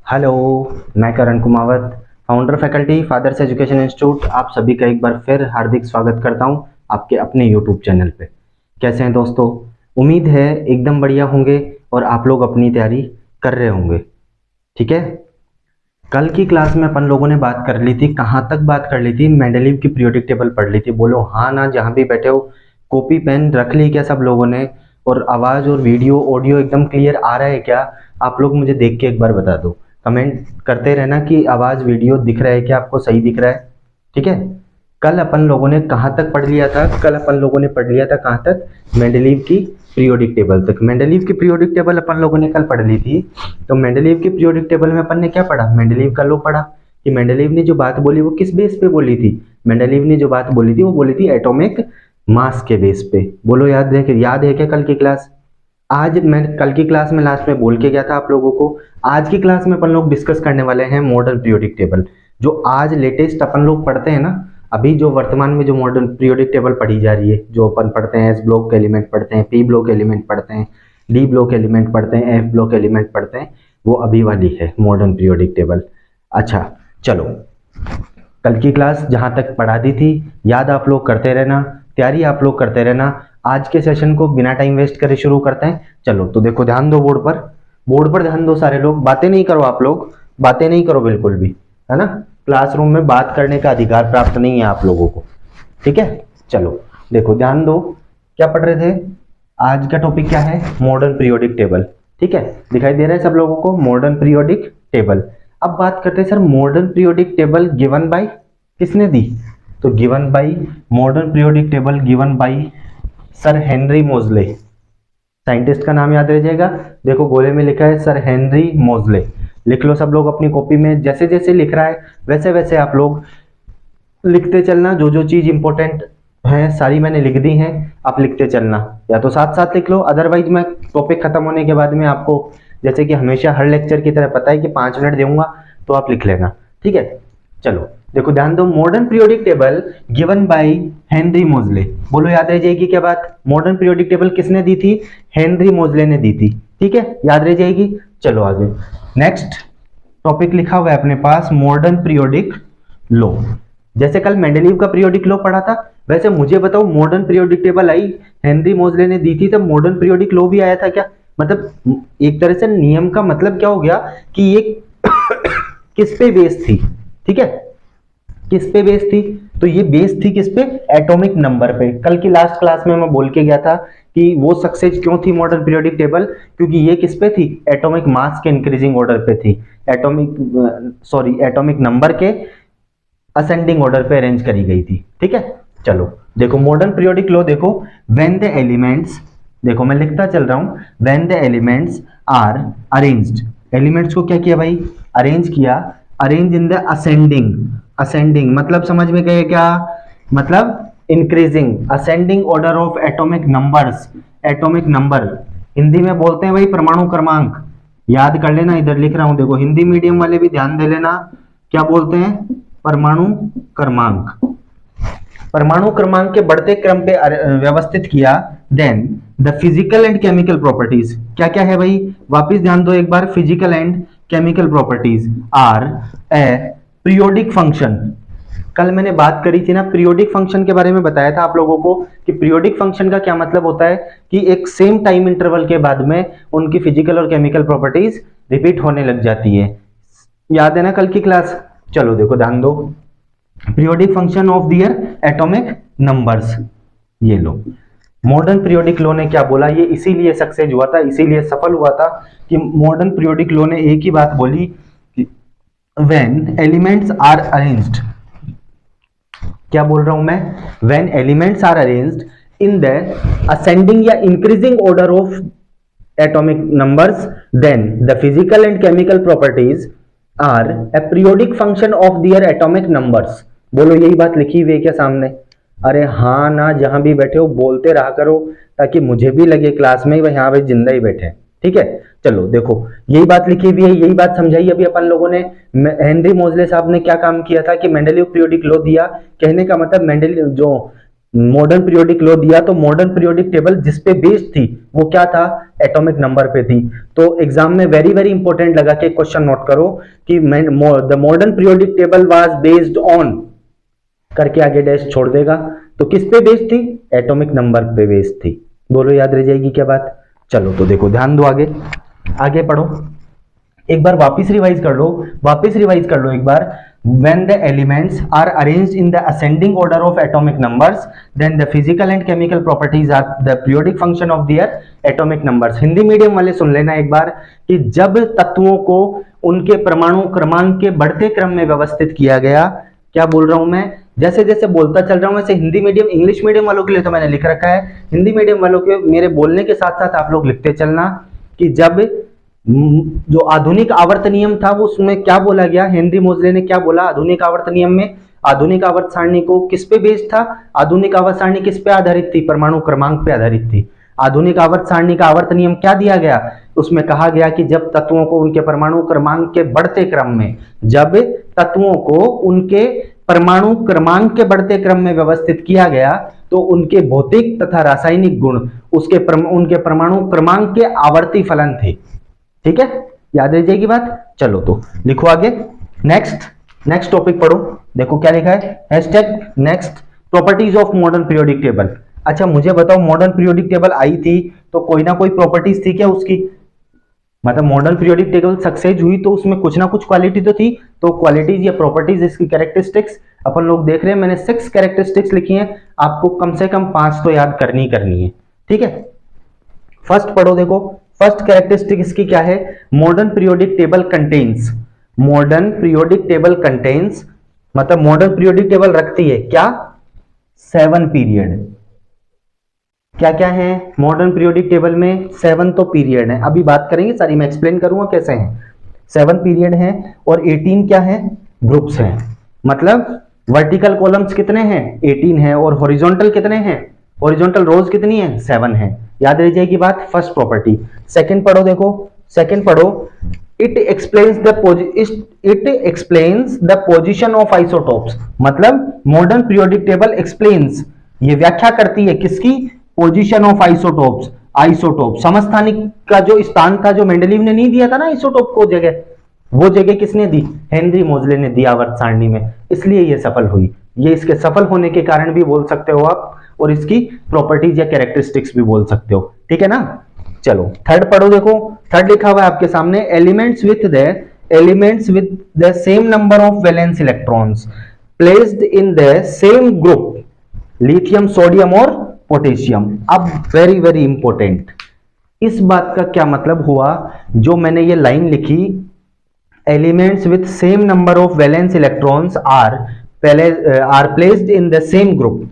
Hello, मैं Karan Kumawat, founder faculty fathers education institute. आप सभी का एक बार फिर हार्दिक स्वागत करता हूं आपके अपने यूट्यूब चैनल पे। कैसे हैं दोस्तों? उम्मीद है एकदम बढ़िया होंगे और आप लोग अपनी तैयारी कर रहे होंगे। ठीक है, कल की क्लास में अपन लोगों ने बात कर ली थी। कहाँ तक बात कर ली थी? मेंडेलीव की पीरियोडिक टेबल पढ़ ली थी। बोलो हाँ ना, जहाँ भी बैठे हो। कॉपी पेन रख ली क्या सब लोगों ने? और आवाज़ और वीडियो ऑडियो एकदम क्लियर आ रहा है क्या? आप लोग मुझे देख के एक बार बता दो, कमेंट करते रहना कि आवाज़ वीडियो दिख रहा है क्या, आपको सही दिख रहा है। ठीक है, कल अपन लोगों ने कहाँ तक पढ़ लिया था? कल अपन लोगों ने पढ़ लिया था कहाँ तक? मेंडेलीव की पीरियोडिक टेबल तक। मेंडेलीव की पीरियोडिक टेबल अपन लोगों ने कल पढ़ ली थी। तो मेंडेलीव की पीरियोडिक टेबल में अपन ने क्या पढ़ा? मेंडेलीव का लॉ पढ़ा कि मेंडेलीव ने जो बात बोली वो किस बेस पे बोली थी। मेंडेलीव ने जो बात बोली थी वो बोली थी एटॉमिक मास के बेस पे। बोलो याद है क्या कल की क्लास? आज मैं कल की क्लास में लास्ट में बोल के गया था आप लोगों को। आज की क्लास में अपन लोग डिस्कस करने वाले हैं मॉडर्न पीरियोडिक टेबल, जो आज लेटेस्ट अपन लोग पढ़ते हैं ना। अभी जो वर्तमान में जो मॉडर्न पीरियोडिक टेबल पढ़ी जा रही है, जो अपन पढ़ते हैं, एस ब्लॉक एलिमेंट पढ़ते हैं, पी ब्लॉक एलिमेंट पढ़ते हैं, डी ब्लॉक एलिमेंट पढ़ते हैं, एफ ब्लॉक एलिमेंट पढ़ते हैं, वो अभी वाली है मॉडर्न पीरियोडिक टेबल। अच्छा, चलो, कल की क्लास जहाँ तक पढ़ा दी थी याद आप लोग करते रहना, तैयारी आप लोग करते रहना। आज के सेशन को बिना टाइम वेस्ट करे शुरू करते हैं। चलो तो देखो, ध्यान दो बोर्ड पर, बोर्ड पर ध्यान दो सारे लोग। बातें नहीं करो आप लोग, बातें नहीं करो बिल्कुल भी, है ना। क्लासरूम में बात करने का अधिकार प्राप्त नहीं है आप लोगों को। ठीक है, चलो देखो, ध्यान दो। क्या पढ़ रहे थे? आज का टॉपिक क्या है? Modern periodic table. ठीक है, दिखाई दे रहा है सब लोगों को मॉडर्न पीरियोडिक टेबल। अब बात करते हैं sir, modern periodic table given bye किसने दी? तो given by, modern periodic table given by sir Henry Moseley. Scientist का नाम याद रह जाएगा। देखो गोले में लिखा है सर हेनरी मोजले। लिख लो सब लोग अपनी कॉपी में, जैसे जैसे लिख रहा है वैसे वैसे आप लोग लिखते चलना। जो जो चीज इंपॉर्टेंट है सारी मैंने लिख दी हैं, आप लिखते चलना, या तो साथ साथ लिख लो। अदरवाइज मैं टॉपिक खत्म होने के बाद में आपको, जैसे कि हमेशा हर लेक्चर की तरह पता है कि 5 मिनट दूंगा, तो आप लिख लेना। ठीक है, चलो देखो ध्यान दो। Modern periodic table given by Henry मोजले। बोलो याद रह जाएगी क्या बात? मॉडर्न पीरियोडिक टेबल किसने दी थी? हेनरी मोजले ने दी थी। ठीक है, याद रह जाएगी। चलो आगे, नेक्स्ट टॉपिक लिखा हुआ है अपने पास मॉडर्न पीरियोडिक लॉ। जैसे कल मेंडेलीव का पीरियोडिक लॉ पढ़ा था, वैसे मुझे बताओ modern periodic table I Henry मोजले ने दी थी, तब मॉडर्न पीरियोडिक लॉ भी आया था क्या? मतलब एक तरह से नियम का मतलब क्या हो गया कि ये किस पे बेस थी? ठीक है, किस पे बेस थी? तो ये बेस थी किस पे? एटॉमिक नंबर पे। कल की लास्ट क्लास में मैं बोल के गया था कि वो सक्सेस क्यों थी मॉडर्न पीरियोडिक टेबल, क्योंकि ये किस पे थी? एटॉमिक मास के इंक्रीजिंग ऑर्डर पे थी। एटॉमिक नंबर के असेंडिंग ऑर्डर पे अरेंज करी गई थी। ठीक है, चलो देखो मॉडर्न पीरियोडिक लॉ देखो। व्हेन द एलिमेंट्स, देखो मैं लिखता चल रहा हूं, when the elements are arranged. Elements को क्या किया भाई? अरेंज किया। Arrange in the ascending, ascending मतलब समझ में गए क्या? मतलब increasing, ascending order of atomic numbers. Atomic number Hindi में बोलते हैं भाई परमाणु क्रमांक। याद कर लेना, इधर लिख रहा हूं देखो, हिंदी मीडियम वाले भी ध्यान दे लेना। क्या बोलते हैं? परमाणु क्रमांक। परमाणु क्रमांक के बढ़ते क्रम पे व्यवस्थित किया। Then the physical and chemical properties, क्या क्या है भाई? वापिस ध्यान दो एक बार। Physical and chemical properties are a periodic function. कल मैंने बात करी थी ना पीरियोडिक फंक्शन के बारे में, बताया था आप लोगों को कि पीरियोडिक फंक्शन का क्या मतलब होता है कि एक सेम टाइम इंटरवल के बाद में उनकी फिजिकल और केमिकल प्रॉपर्टीज रिपीट होने लग जाती है। याद है ना कल की क्लास? चलो देखो ध्यान दो, periodic function of their atomic numbers. ये लो, मॉडर्न पीरियोडिक लॉ ने क्या बोला, ये इसीलिए सक्सेस हुआ था, इसीलिए सफल हुआ था कि मॉडर्न पीरियोडिक लॉ ने एक ही बात बोली कि व्हेन एलिमेंट्स आर अरेंज्ड। क्या बोल रहा हूं मैं? When elements are arranged in the ascending या increasing order of atomic numbers, then the physical and chemical properties are a periodic function of their atomic numbers. बोलो यही बात लिखी हुई है क्या सामने? अरे हाँ ना, जहां भी बैठे हो बोलते रहा करो ताकि मुझे भी लगे क्लास में वह यहाँ पे जिंदा ही बैठे। ठीक है, चलो देखो यही बात लिखी हुई है, यही बात समझाई अभी अपन लोगों ने। हेनरी मोजले साहब ने क्या काम किया था कि मेंडेलीव पीरियोडिक लॉ दिया। कहने का मतलब मेंडेलीव जो मॉडर्न पीरियोडिक लॉ दिया तो मॉडर्न पीरियोडिक टेबल जिस पे बेस्ड थी वो क्या था, एटॉमिक नंबर पे थी। तो एग्जाम में वेरी वेरी इंपॉर्टेंट लगा कि क्वेश्चन नोट करो कि the modern periodic table was based on करके आगे डैश छोड़ देगा। तो किस पे बेस्ड थी, एटॉमिक नंबर पे बेस्ड थी। बोलो याद रह जाएगी क्या बात। चलो तो देखो ध्यान दो, आगे आगे पढ़ो, एक बार वापस रिवाइज कर लो, वापस रिवाइज कर लो एक बार। When the elements are arranged in the ascending order of atomic numbers, then the physical and chemical properties are the periodic function of their atomic numbers। Hindi medium वाले सुन लेना एक बार कि जब तत्वों को उनके परमाणु क्रमांक के बढ़ते क्रम में व्यवस्थित किया गया, क्या बोल रहा हूं मैं, जैसे जैसे बोलता चल रहा हूं वैसे हिंदी मीडियम इंग्लिश मीडियम वालों के लिए तो मैंने लिख रखा है, हिंदी मीडियम वालों के मेरे बोलने के साथ साथ आप लोग लिखते चलना कि जब जो आधुनिक आवर्त नियम था वो उसमें क्या बोला गया, हेनरी मोजले ने क्या बोला आधुनिक आवर्त नियम में, आधुनिक आवर्त सारणी को किस पे बेस्ड था, आधुनिक आवर्त सारणी किस पे आधारित थी, परमाणु क्रमांक पे आधारित थी। आधुनिक आवर्त सारणी का आवर्त नियम क्या दिया गया, उसमें कहा गया कि जब तत्वों को उनके परमाणु क्रमांक के बढ़ते क्रम में, जब तत्वों को उनके परमाणु क्रमांक के बढ़ते क्रम में व्यवस्थित किया गया तो उनके भौतिक तथा रासायनिक गुण उनके परमाणु क्रमांक के आवर्ती फलन थे। ठीक है, याद रह जाएगी बात। चलो तो लिखो आगे, नेक्स्ट टॉपिक पढ़ो, देखो क्या लिखा है, hashtag next properties of modern periodic table. अच्छा मुझे बताओ, मॉडर्न पीरियोडिक टेबल आई थी तो कोई ना कोई प्रॉपर्टीज थी क्या उसकी, मतलब मॉडर्न पीरियोडिक टेबल सक्सेस हुई तो उसमें कुछ ना कुछ क्वालिटी तो थी, तो क्वालिटीज या प्रॉपर्टीज, इसकी कैरेक्टरिस्टिक्स अपन लोग देख रहे हैं। मैंने 6 कैरेक्टरिस्टिक्स लिखी हैं, आपको कम से कम 5 तो याद करनी है। ठीक है, फर्स्ट पढ़ो, देखो फर्स्ट कैरेक्टरिस्टिक इसकी क्या है, modern periodic table contains, modern periodic table contains मतलब मॉडर्न पीरियोडिक टेबल रखती है क्या, 7 पीरियड। क्या क्या है मॉडर्न पीरियोडिक टेबल में, 7 तो पीरियड है, अभी बात करेंगे सारी, मैं एक्सप्लेन करूंगा कैसे हैं। 7 पीरियड है और 18 क्या है, ग्रुप्स हैं। मतलब वर्टिकल कॉलम्स कितने हैं, 18 है, और हॉरिजॉन्टल कितने हैं, हॉरिजॉन्टल रोज कितनी है, 7 है। याद रह जाएगी बात, फर्स्ट प्रॉपर्टी। सेकंड पढ़ो, देखो सेकंड पढ़ो, it explains the position of isotopes. मतलब मॉडर्न पीरियोडिक टेबल एक्सप्लेन्स, ये व्याख्या करती है किसकी, पोजीशन ऑफ आइसोटोप्स। आइसोटोप समस्थानिक का जो स्थान था, जो मेंडलीव ने नहीं दिया था ना आइसोटोप को जगह, वो जगह किसने दी, हेनरी मोजले ने दी आवर्त सारणी में, इसलिए ये सफल हुई। ये इसके सफल होने के कारण भी बोल सकते हो आप, और इसकी प्रॉपर्टीज या कैरेक्टरिस्टिक्स भी बोल सकते हो। ठीक है ना। चलो थर्ड पढ़ो, देखो थर्ड लिखा हुआ है आपके सामने, elements with the same number of valence electrons placed in the same group, lithium sodium और पोटेशियम। अब वेरी वेरी इंपॉर्टेंट, इस बात का क्या मतलब हुआ, जो मैंने ये लाइन लिखी, elements with same number of valence electrons are placed in the same group.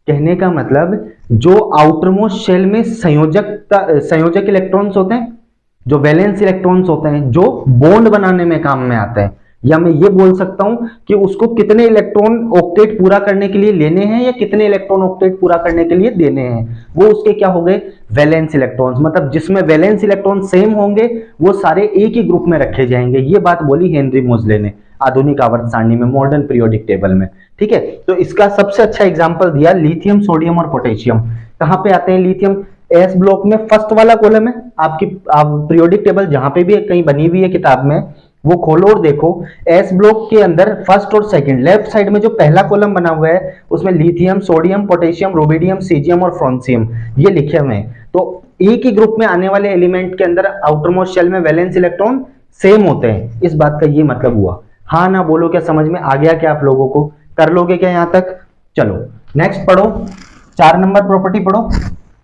कहने का मतलब जो आउटरमोस्ट शेल में संयोजक इलेक्ट्रॉन्स होते हैं, जो वैलेंस इलेक्ट्रॉन्स होते हैं, जो बॉन्ड बनाने में काम में आते हैं, या मैं ये बोल सकता हूं कि उसको कितने इलेक्ट्रॉन ऑक्टेट पूरा करने के लिए लेने हैं या कितने इलेक्ट्रॉन ऑक्टेट पूरा करने के लिए देने हैं, वो उसके क्या हो गए, वैलेंस इलेक्ट्रॉन्स। मतलब जिसमें वैलेंस इलेक्ट्रॉन सेम होंगे वो सारे एक ही ग्रुप में रखे जाएंगे। ये बात बोली हेनरी मोजले ने आधुनिक आवर्त सारणी में, मॉडर्न पीरियोडिक टेबल में। ठीक है, तो इसका सबसे अच्छा एग्जांपल दिया लिथियम सोडियम और पोटेशियम। कहां पे आते हैं लिथियम, एस ब्लॉक में फर्स्ट वाला कॉलम है आपकी, आप पीरियोडिक टेबल जहां पे भी कहीं बनी हुई है किताब में वो खोलो और देखो, एस ब्लॉक के अंदर फर्स्ट और सेकंड लेफ्ट साइड में जो पहला कॉलम बना हुआ है उसमें lithium sodium potassium rubidium caesium और फ्रांसियम ये लिखे हुए हैं। तो एक ही ग्रुप में आने वाले एलिमेंट के अंदर आउटरमोस्ट शेल में वैलेंस इलेक्ट्रॉन सेम होते हैं, इस बात का ये मतलब हुआ। हाँ ना बोलो, क्या समझ में आ गया क्या आप लोगों को, कर लोगे क्या यहां तक। चलो नेक्स्ट पढ़ो, 4 नंबर प्रॉपर्टी पढ़ो,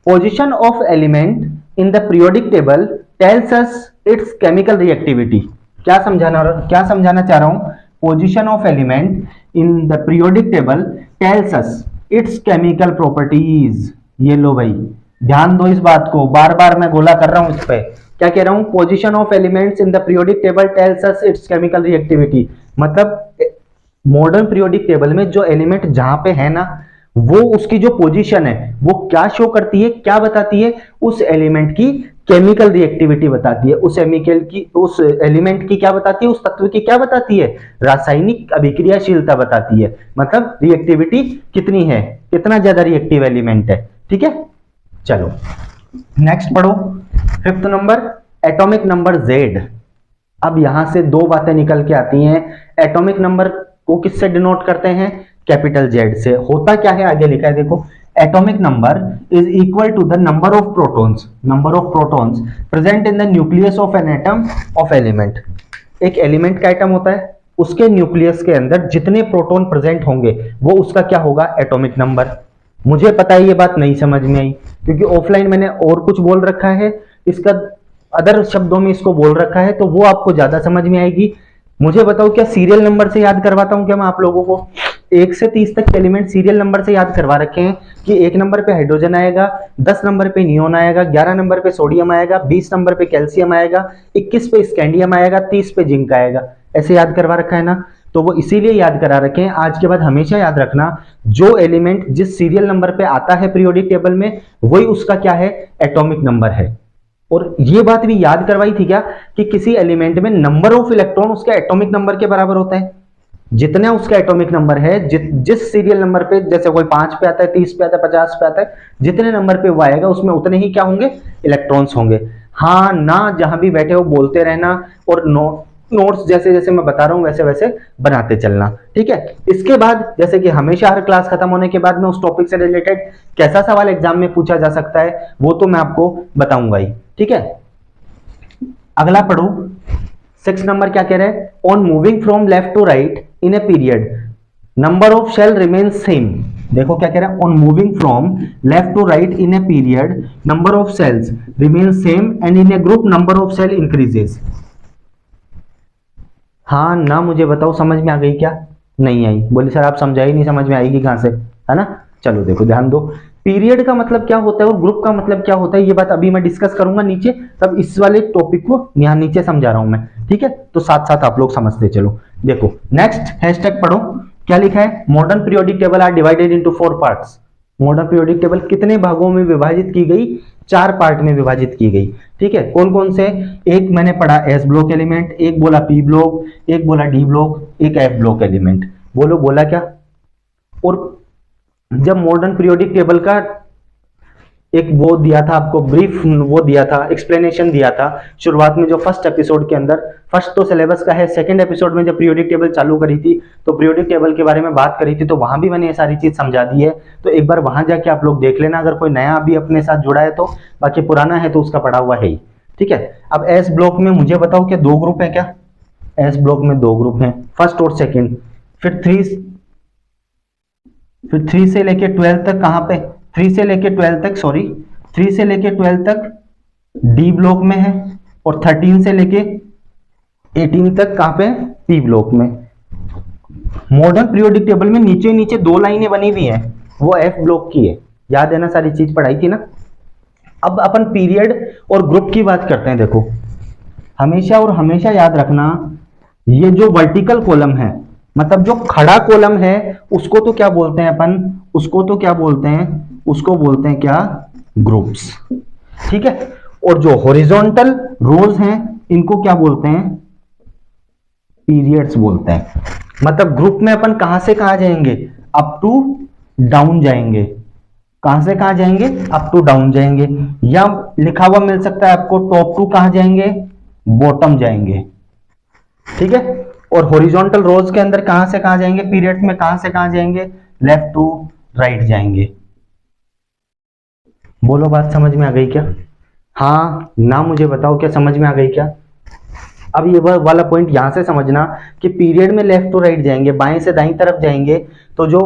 position of element in the periodic table tells us it's chemical reactivity. क्या समझाना चाह रहा हूं, position of element in the periodic table tells us it's chemical properties. ये लो भाई ध्यान दो इस बात को, बार बार मैं गोला कर रहा हूं इस पे, क्या कह रहा हूं, position of elements in the periodic table tells us it's chemical reactivity. मतलब मॉडर्न पीरियोडिक टेबल में जो एलिमेंट जहां पे है ना, वो उसकी जो पोजीशन है वो क्या शो करती है, क्या बताती है, उस एलिमेंट की केमिकल रिएक्टिविटी बताती है, उस केमिकल की, उस एलिमेंट की क्या बताती है, उस तत्व की क्या बताती है, रासायनिक अभिक्रियाशीलता बताती है। मतलब रिएक्टिविटी कितनी है, कितना ज्यादा रिएक्टिव एलिमेंट है। ठीक है, चलो नेक्स्ट पढ़ो। Fifth number, atomic number Z। अब यहां से दो बातें निकल के आती हैं। एटॉमिक नंबर को किससे डिनोट करते हैं, कैपिटल Z से। होता क्या है, आगे लिखा है देखो, atomic number is equal to the number of protons present in the nucleus of an atom of element. एक एलिमेंट का एटम होता है, उसके न्यूक्लियस के अंदर जितने प्रोटॉन प्रेजेंट होंगे वो उसका क्या होगा, एटॉमिक नंबर। मुझे पता है ये बात नहीं समझ में आई, क्योंकि ऑफलाइन मैंने और कुछ बोल रखा है, इसका अदर शब्दों में इसको बोल रखा है, तो वो आपको ज्यादा समझ में आएगी। मुझे बताओ, क्या सीरियल नंबर से याद करवाता हूं क्या मैं आप लोगों को? 1 से 30 तक एलिमेंट सीरियल नंबर से याद करवा रखे हैं कि 1 नंबर पे हाइड्रोजन आएगा, 10 नंबर पे नियोन आएगा, 11 नंबर पे सोडियम आएगा, 20 नंबर पे कैल्शियम आएगा, 21 पे स्कैंडियम आएगा, 30 पे जिंक आएगा। ऐसे याद करवा रखा है ना, तो वो इसीलिए याद करा रखे हैं। आज के बाद हमेशा याद रखना, जो एलिमेंट जिस सीरियल नंबर पे आता है पीरियोडिक टेबल में, वही उसका क्या है, एटॉमिक नंबर है। और ये बात भी याद करवाई थी क्या कि किसी एलिमेंट में नंबर ऑफ इलेक्ट्रॉन उसके एटॉमिक नंबर के बराबर होता है। जितना उसका एटॉमिक नंबर है, जिस सीरियल नंबर पे, जैसे कोई 5 पे आता है, 30 पे आता है, 50 पे आता है, जितने नंबर पे वो आएगा उसमें उतने ही क्या होंगे, इलेक्ट्रॉन्स होंगे। हाँ ना, जहां भी बैठे हो बोलते रहना, और नोट्स जैसे जैसे मैं बता रहा हूं वैसे वैसे बनाते चलना। ठीक है, इसके बाद जैसे कि हमेशा हर क्लास खत्म होने के बाद में उस टॉपिक से रिलेटेड कैसा सवाल एग्जाम में पूछा जा सकता है वो तो मैं आपको बताऊंगा ही। ठीक है, अगला पढ़ो। 6 नंबर क्या कह रहे हैं, on moving from left to right in a period number of shell remains same. देखो क्या कह रहा है, on moving from left to right in a period number of shells remains same and in a group number of shell increases. हाँ ना, मुझे बताओ समझ में आ गई क्या, नहीं आई? बोले सर आप समझा ही नहीं, समझ में आएगी कहां से, है ना। चलो देखो ध्यान दो, पीरियड का मतलब क्या होता है और ग्रुप का मतलब क्या होता है, ये बात अभी मैं डिस्कस करूंगा नीचे, तब इस वाले टॉपिक को यहां नीचे समझा रहा हूं मैं। ठीक है, तो साथ साथ आप लोग समझते चलो। देखो नेक्स्ट हैशटैग पढ़ो, क्या लिखा है, modern periodic table are divided into 4 parts. Modern periodic table कितने भागों में विभाजित की गई, 4 पार्ट में विभाजित की गई। ठीक है, कौन कौन से, एक मैंने पढ़ा एस ब्लॉक एलिमेंट, एक बोला पी ब्लॉक, एक बोला डी ब्लॉक, एक एफ ब्लॉक एलिमेंट। बोलो बोला क्या? और जब मॉडर्न पीरियोडिक टेबल का एक वो दिया था आपको, ब्रीफ वो दिया था, एक्सप्लेनेशन दिया था शुरुआत में, जो फर्स्ट एपिसोड के अंदर, फर्स्ट तो सिलेबस का है, सेकंड एपिसोड में जब पीरियोडिक टेबल चालू करी थी तो पीरियोडिक टेबल के बारे में बात करी थी, तो वहां भी मैंने ये सारी चीज समझा दी है। तो एक बार वहां जाके आप लोग देख लेना, अगर कोई नया अभी अपने साथ जुड़ा है तो, बाकी पुराना है तो उसका पढ़ा हुआ है ही। ठीक है, अब एस ब्लॉक में मुझे बताओ कि 2 ग्रुप है क्या? एस ब्लॉक में 2 ग्रुप हैं, फर्स्ट और सेकेंड। फिर 3 से लेके 12 तक कहां पे, 3 से लेके 12 तक, सॉरी 3 से लेके 12 तक डी ब्लॉक में है, और 13 से लेके 18 तक कहां पे, पी ब्लॉक में। मॉडर्न पीरियोडिक टेबल में नीचे नीचे 2 लाइनें बनी हुई हैं, वो एफ ब्लॉक की है, याद है ना, सारी चीज पढ़ाई थी ना। अब अपन पीरियड और ग्रुप की बात करते हैं। देखो हमेशा और हमेशा याद रखना, ये जो वर्टिकल कॉलम है, मतलब जो खड़ा कॉलम है, उसको तो क्या बोलते हैं अपन, उसको तो क्या बोलते हैं, उसको बोलते हैं क्या, ग्रुप्स। ठीक है, और जो हॉरिजॉन्टल रोज हैं इनको क्या बोलते हैं, पीरियड्स बोलते हैं। मतलब ग्रुप में अपन कहां से कहां जाएंगे, अप टू डाउन जाएंगे। कहां से कहां जाएंगे, अप टू डाउन जाएंगे, या लिखा हुआ मिल सकता है आपको, टॉप टू कहां जाएंगे, बॉटम जाएंगे। ठीक है, और हॉरिजॉन्टल रोज के अंदर कहां से कहां जाएंगे, पीरियड्स में कहां से कहां जाएंगे, लेफ्ट टू राइट जाएंगे। बोलो बात समझ में आ गई क्या? हाँ ना, मुझे बताओ क्या समझ में आ गई क्या? अब ये वाला पॉइंट यहां से समझना कि पीरियड में लेफ्ट टू राइट जाएंगे, बाएं से दाईं तरफ जाएंगे, तो जो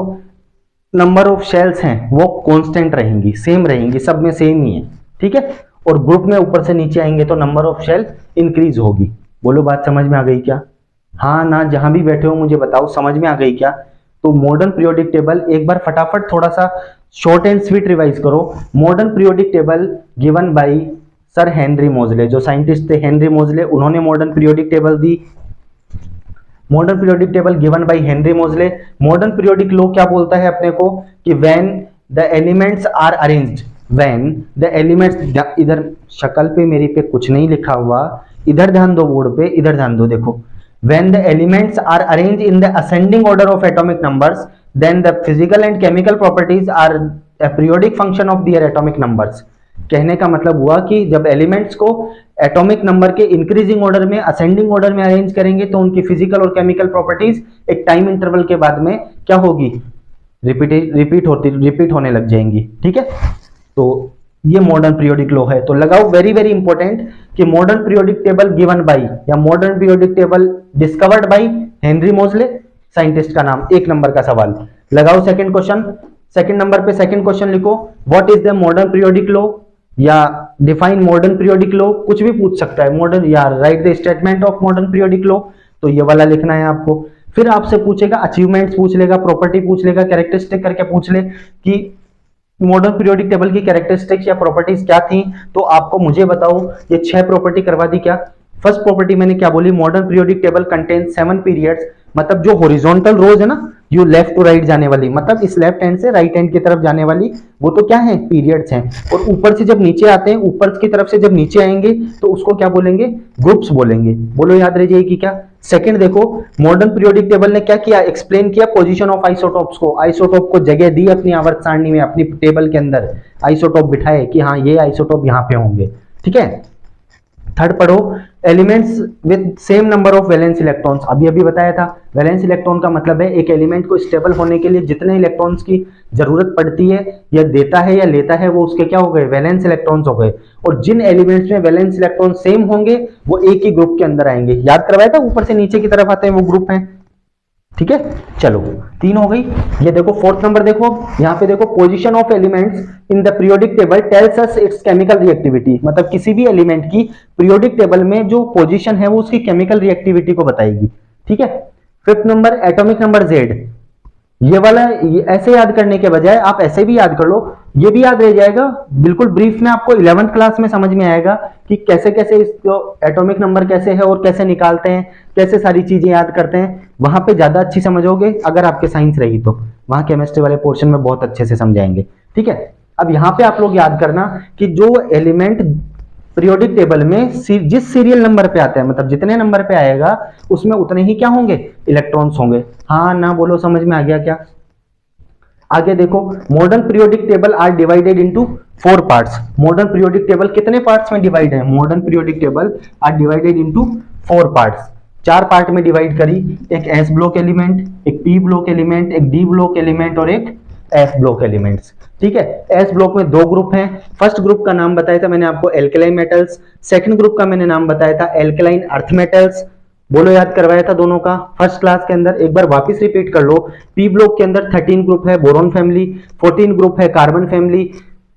नंबर ऑफ शेल्स हैं वो कांस्टेंट रहेंगी, सेम रहेंगी, सब में सेम ही है। ठीक है, और ग्रुप में ऊपर से नीचे आएंगे तो नंबर ऑफ शेल इंक्रीज होगी। बोलो बात समझ में आ गई क्या? हाँ ना, जहां भी बैठे हो मुझे बताओ समझ में आ गई क्या? तो मॉडर्न पीरियोडिक टेबल एक बार फटाफट थोड़ा सा शॉर्ट एंड स्वीट रिवाइज करो। Modern periodic table given by sir Henry Moseley, जो साइंटिस्ट थे हेनरी मोजले, उन्होंने मॉडर्न पीरियोडिक टेबल दी। Modern periodic table given by Henry Moseley. Modern periodic law क्या बोलता है अपने को कि when the elements are arranged when the elements, इधर शक्ल पे मेरी पे कुछ नहीं लिखा हुआ, इधर ध्यान दो बोर्ड पे, इधर ध्यान दो, देखो when the elements are arranged in the ascending order of atomic numbers then the physical and chemical properties are a periodic function of their atomic numbers। कहने का मतलब हुआ कि जब एलिमेंट्स को एटॉमिक नंबर के इंक्रीजिंग ऑर्डर में, ascending order में अरेंज करेंगे तो उनकी फिजिकल और केमिकल प्रॉपर्टीज एक टाइम इंटरवल के बाद में क्या होगी, रिपीट होने लग जाएंगी। ठीक है, तो ये मॉडर्न पीरियोडिक लॉ है। तो लगाओ वेरी वेरी इंपॉर्टेंट कि modern periodic table given by या modern periodic table discovered by Henry Moseley, scientist का नाम, एक नंबर का सवाल। लगाओ सेकंड क्वेश्चन, सेकंड नंबर पे सेकंड क्वेश्चन लिखो, what is the modern periodic law या डिफाइन मॉडर्न पीरियोडिक लॉ, कुछ भी पूछ सकता है, मॉडर्न या write the statement of modern periodic law, तो ये वाला लिखना है आपको। फिर आपसे पूछेगा, अचीवमेंट्स पूछ लेगा, प्रॉपर्टी पूछ लेगा, कैरेक्टरिस्टिक करके पूछ ले कि मॉडर्न पीरियोडिक टेबल की कैरेक्टरिस्टिक्स या प्रॉपर्टीज क्या थी, तो आपको मुझे बताओ ये 6 प्रॉपर्टी करवा दी क्या। फर्स्ट प्रॉपर्टी मैंने क्या बोली, modern periodic table contain 7 periods, मतलब जो हॉरिजॉन्टल रोज है ना, जो लेफ्ट टू राइट जाने वाली, मतलब इस लेफ्ट हैंड से राइट हैंड की तरफ जाने वाली, वो तो क्या है, पीरियड्स हैं। और ऊपर से जब नीचे आते हैं, ऊपर की तरफ से जब नीचे आएंगे तो उसको क्या बोलेंगे, ग्रुप्स बोलेंगे। बोलो याद रह जाएगी क्या। सेकंड देखो, मॉडर्न पीरियोडिक टेबल ने क्या किया, एक्सप्लेन किया पोजीशन ऑफ आइसोटॉप्स को, आइसोटॉप को जगह दी अपनी आवर्त सारणी में, अपनी टेबल के अंदर आइसोटॉप बिठाए कि हाँ ये आइसोटॉप यहाँ पे होंगे। ठीक है, थर्ड पढ़ो, elements with same number of valence electrons, अभी अभी बताया था। वैलेंस इलेक्ट्रॉन का मतलब है एक एलिमेंट को स्टेबल होने के लिए जितने इलेक्ट्रॉन्स की जरूरत पड़ती है, या देता है या लेता है, वो उसके क्या हो गए, वैलेंस इलेक्ट्रॉन्स हो गए। और जिन एलिमेंट्स में वैलेंस इलेक्ट्रॉन सेम होंगे वो एक ही ग्रुप के अंदर आएंगे। याद करवाया था, ऊपर से नीचे की तरफ आते हैं वो ग्रुप हैं। ठीक है, चलो 3 हो गई। ये देखो फोर्थ नंबर, देखो यहाँ पे देखो, position of elements in the periodic table tells us it's chemical reactivity, मतलब किसी भी एलिमेंट की पीरियोडिक टेबल में जो पोजीशन है वो उसकी केमिकल रिएक्टिविटी को बताएगी। ठीक है, fifth number, atomic number Z, ये वाला ऐसे याद करने के बजाय आप ऐसे भी याद कर लो, ये भी याद रह जाएगा। बिल्कुल ब्रीफ में आपको 11th क्लास में समझ में आएगा कि कैसे कैसे इसको एटॉमिक नंबर कैसे है और कैसे निकालते हैं, कैसे सारी चीजें याद करते हैं। वहां पे ज्यादा अच्छी समझोगे अगर आपके साइंस रही तो, वहां केमिस्ट्री वाले पोर्शन में बहुत अच्छे से समझाएंगे। ठीक है, अब यहाँ पे आप लोग याद करना कि जो एलिमेंट पीरियोडिक टेबल में जिस सीरियल नंबर पे आता है, मतलब जितने नंबर पे आएगा उसमें उतने ही क्या होंगे, इलेक्ट्रॉन्स होंगे। हाँ ना बोलो, समझ में आ गया क्या। आगे देखो, modern periodic table are divided into 4 parts. Modern periodic table कितने पार्ट्स में डिवाइड है, modern periodic table are divided into 4 parts, 4 part में डिवाइड करी। एक एस ब्लॉक एलिमेंट, एक पी ब्लॉक एलिमेंट, एक डी ब्लॉक एलिमेंट और एक एफ ब्लॉक एलिमेंट्स। ठीक है, एस ब्लॉक में 2 ग्रुप हैं। फर्स्ट ग्रुप का नाम बताया था मैंने आपको एल्केलाइन मेटल्स, सेकंड ग्रुप का मैंने नाम बताया था एल्केलाइन अर्थ मेटल्स। बोलो याद करवाया था दोनों का फर्स्ट क्लास के अंदर, एक बार वापस रिपीट कर लो। पी ब्लॉक के अंदर 13 ग्रुप है बोरॉन फैमिली, 14 ग्रुप है कार्बन फैमिली,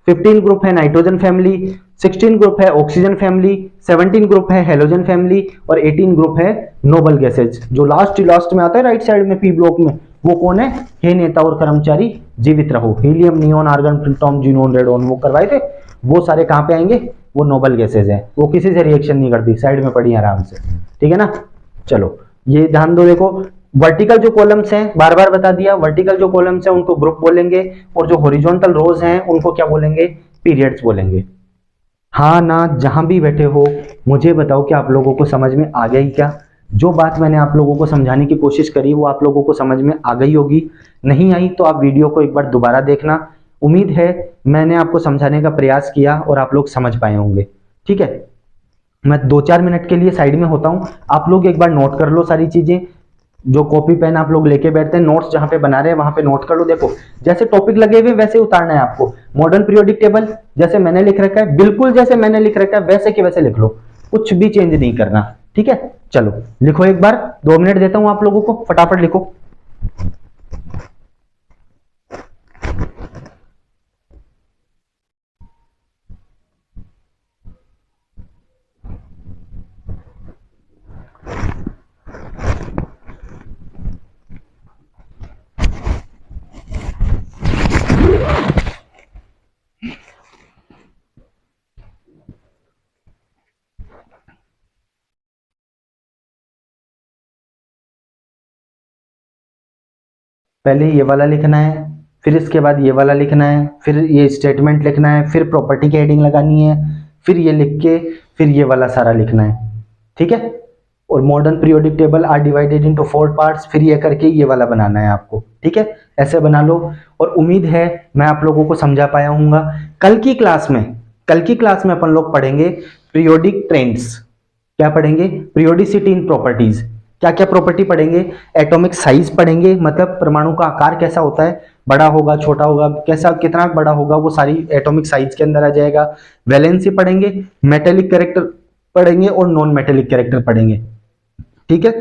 15 ग्रुप है नाइट्रोजन फैमिली, 16 ग्रुप है ऑक्सीजन फैमिली, 17 ग्रुप है हेलोजन फैमिली और 18 ग्रुप है नोबल गैसेज। जो लास्ट में आता है राइट साइड में पी ब्लॉक में, वो कौन है, हे नेता और कर्मचारी जीवित रहो, हीलियम, नियोन, आर्गन, प्लूटोन, जीनोन, रेडोन, वो करवाए थे। वो सारे कहां पे आएंगे, वो नोबल गैसेज हैं, वो किसी से रिएक्शन नहीं करती, साइड में पड़ी आराम से। ठीक है ना, चलो ये ध्यान दो। देखो वर्टिकल जो कॉलम्स हैं, बार बार बता दिया, वर्टिकल जो कॉलम्स हैं उनको ग्रुप बोलेंगे और जो हॉरिजॉन्टल रोज हैं उनको क्या बोलेंगे, पीरियड्स बोलेंगे। हाँ ना, जहां भी बैठे हो मुझे बताओ कि आप लोगों को समझ में आ गई क्या। जो बात मैंने आप लोगों को समझाने की कोशिश करी वो आप लोगों को समझ में आ गई होगी। नहीं आई तो आप वीडियो को एक बार दोबारा देखना। उम्मीद है मैंने आपको समझाने का प्रयास किया और आप लोग समझ पाए होंगे। ठीक है, मैं 2-4 मिनट के लिए साइड में होता हूं, आप लोग एक बार नोट कर लो सारी चीजें। जो कॉपी पेन आप लोग लेके बैठते हैं, नोट्स जहां पे बना रहे हैं वहां पे नोट कर लो। देखो जैसे टॉपिक लगे हुए वैसे उतारना है आपको। मॉडर्न पीरियोडिक टेबल जैसे मैंने लिख रखा है, बिल्कुल जैसे मैंने लिख रखा है वैसे के वैसे लिख लो, कुछ भी चेंज नहीं करना। ठीक है, चलो लिखो एक बार, 2 मिनट देता हूं आप लोगों को, फटाफट लिखो। पहले ये वाला लिखना है, फिर इसके बाद ये वाला लिखना है, फिर ये स्टेटमेंट लिखना है, फिर प्रॉपर्टी की हेडिंग लगानी है, फिर ये लिख के फिर ये वाला सारा लिखना है, ठीक है। और modern periodic table are divided into 4 parts, फिर ये करके ये वाला बनाना है आपको, ठीक है। ऐसे बना लो और उम्मीद है मैं आप लोगों को समझा पाया हूँगा। कल की क्लास में अपन लोग पढ़ेंगे पीरियोडिक ट्रेंड्स। क्या पढ़ेंगे? पीरियोडिसिटी इन प्रॉपर्टीज। क्या क्या प्रॉपर्टी पढ़ेंगे? एटॉमिक साइज पढ़ेंगे, मतलब परमाणु का आकार कैसा होता है, बड़ा होगा छोटा होगा, कैसा कितना बड़ा होगा, वो सारी एटॉमिक साइज के अंदर आ जाएगा। वैलेंसी पढ़ेंगे, मेटेलिक कैरेक्टर पढ़ेंगे और नॉन मेटेलिक कैरेक्टर पढ़ेंगे, ठीक है।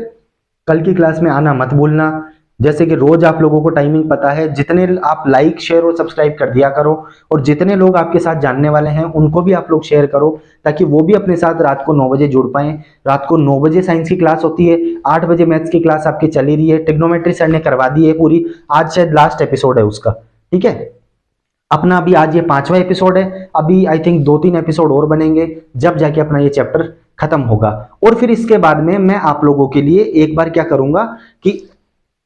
कल की क्लास में आना मत भूलना। जैसे कि रोज आप लोगों को टाइमिंग पता है, जितने आप लाइक शेयर और सब्सक्राइब कर दिया करो, और जितने लोग आपके साथ जानने वाले हैं उनको भी आप लोग शेयर करो, ताकि वो भी अपने साथ रात को 9 बजे जुड़ पाएं। रात को 9 बजे साइंस की क्लास होती है, 8 बजे मैथ्स की क्लास आपकी चली रही है, ट्रिग्नोमेट्री सर ने करवा दी है पूरी, आज शायद लास्ट एपिसोड है उसका, ठीक है। अपना अभी आज ये 5वां एपिसोड है, अभी आई थिंक 2-3 एपिसोड और बनेंगे, जब जाके अपना ये चैप्टर खत्म होगा। और फिर इसके बाद में मैं आप लोगों के लिए एक बार क्या करूंगा कि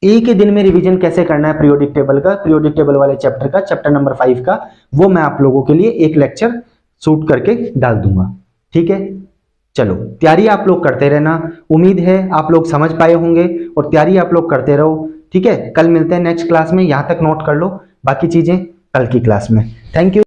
एक ही दिन में रिवीजन कैसे करना है पीरियोडिक टेबल का, पीरियोडिक टेबल वाले चैप्टर का, चैप्टर नंबर 5 का, वो मैं आप लोगों के लिए एक लेक्चर शूट करके डाल दूंगा, ठीक है। चलो, तैयारी आप लोग करते रहना, उम्मीद है आप लोग समझ पाए होंगे, और तैयारी आप लोग करते रहो, ठीक है। कल मिलते हैं नेक्स्ट क्लास में, यहां तक नोट कर लो, बाकी चीजें कल की क्लास में। Thank you.